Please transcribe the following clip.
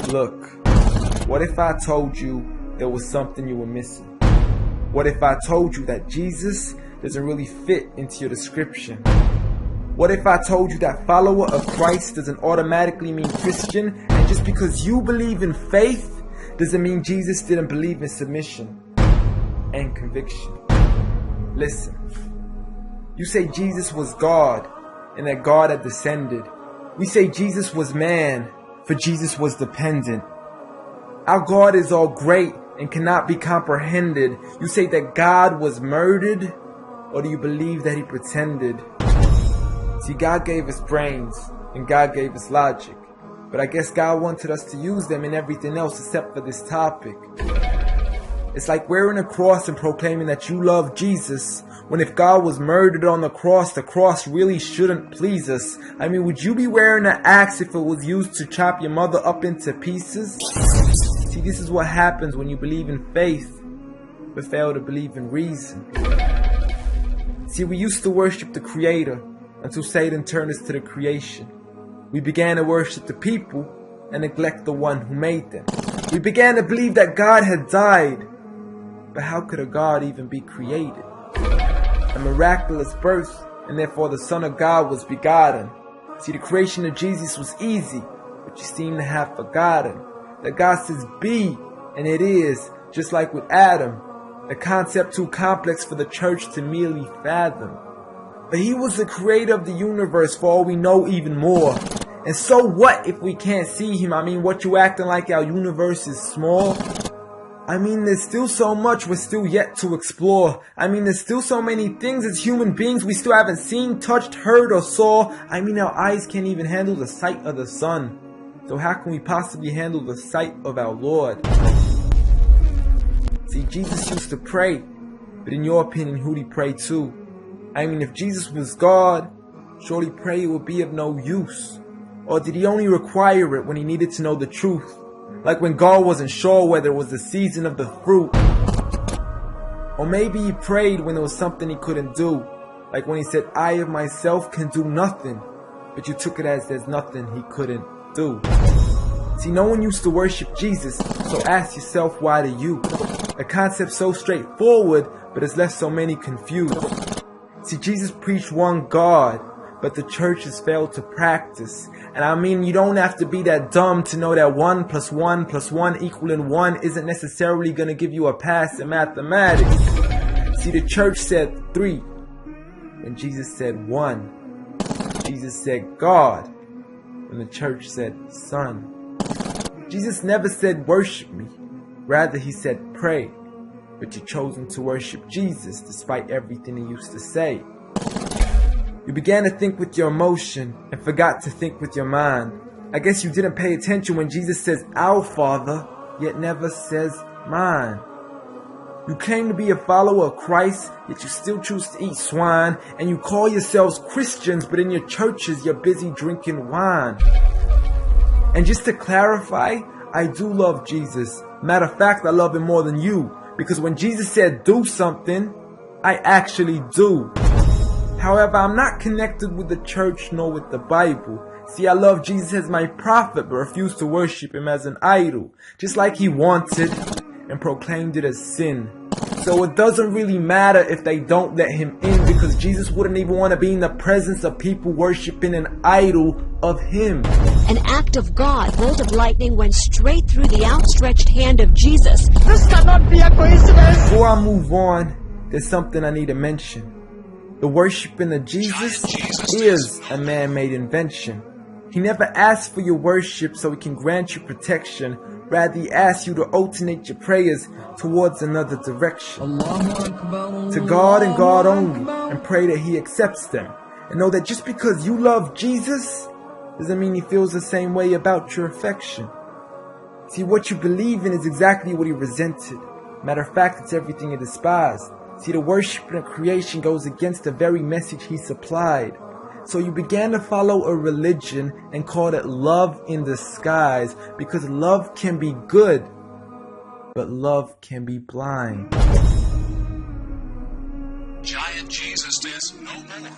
Look, what if I told you there was something you were missing? What if I told you that Jesus doesn't really fit into your description? What if I told you that follower of Christ doesn't automatically mean Christian, and just because you believe in faith doesn't mean Jesus didn't believe in submission and conviction? Listen, you say Jesus was God and that God had descended. We say Jesus was man, for Jesus was dependent. Our God is all great and cannot be comprehended. You say that God was murdered, or do you believe that he pretended? See, God gave us brains and God gave us logic, but I guess God wanted us to use them in everything else except for this topic. It's like wearing a cross and proclaiming that you love Jesus, when if God was murdered on the cross really shouldn't please us. I mean, would you be wearing an axe if it was used to chop your mother up into pieces? See, this is what happens when you believe in faith, but fail to believe in reason. See, we used to worship the Creator until Satan turned us to the creation. We began to worship the people and neglect the one who made them. We began to believe that God had died, but how could a God even be created? A miraculous birth, and therefore the Son of God was begotten. See, the creation of Jesus was easy, but you seem to have forgotten that God says be, and it is, just like with Adam, a concept too complex for the church to merely fathom. But he was the creator of the universe, for all we know, even more. And so what if we can't see him? I mean, what, you acting like our universe is small? I mean, there's still so much we're still yet to explore. I mean, there's still so many things as human beings we still haven't seen, touched, heard, or saw. I mean, our eyes can't even handle the sight of the sun. So how can we possibly handle the sight of our Lord? See, Jesus used to pray, but in your opinion, who'd he pray to? I mean, if Jesus was God, surely prayer would be of no use. Or did he only require it when he needed to know the truth? Like when God wasn't sure whether it was the season of the fruit. Or maybe he prayed when there was something he couldn't do. Like when he said, I of myself can do nothing. But you took it as there's nothing he couldn't do. See, no one used to worship Jesus, so ask yourself, why do you? A concept so straightforward, but it's left so many confused. See, Jesus preached one God, but the church has failed to practice. And I mean, you don't have to be that dumb to know that 1 + 1 + 1 equaling 1 isn't necessarily going to give you a pass in mathematics. See, the church said 3, when Jesus said 1. Jesus said God, when the church said Son. Jesus never said worship me, rather he said pray. But you've chosen to worship Jesus despite everything he used to say. You began to think with your emotion and forgot to think with your mind. I guess you didn't pay attention when Jesus says our Father, yet never says mine. You claim to be a follower of Christ, yet you still choose to eat swine. And you call yourselves Christians, but in your churches you're busy drinking wine. And just to clarify, I do love Jesus. Matter of fact, I love him more than you. Because when Jesus said do something, I actually do. However, I'm not connected with the church nor with the Bible. See, I love Jesus as my prophet, but refuse to worship him as an idol. Just like he wanted and proclaimed it as sin. So it doesn't really matter if they don't let him in, because Jesus wouldn't even want to be in the presence of people worshiping an idol of him. An act of God, bolt of lightning went straight through the outstretched hand of Jesus. This cannot be a coincidence. Before I move on, there's something I need to mention. The worshiping of Jesus is a man-made invention. He never asked for your worship so he can grant you protection. Rather, he asks you to alternate your prayers towards another direction. To God and God only, and pray that he accepts them. And know that just because you love Jesus doesn't mean he feels the same way about your affection. See, what you believe in is exactly what he resented. Matter of fact, it's everything he despised. See, the worship of creation goes against the very message he supplied. So you began to follow a religion and called it love in disguise, because love can be good, but love can be blind. Giant Jesus is no more.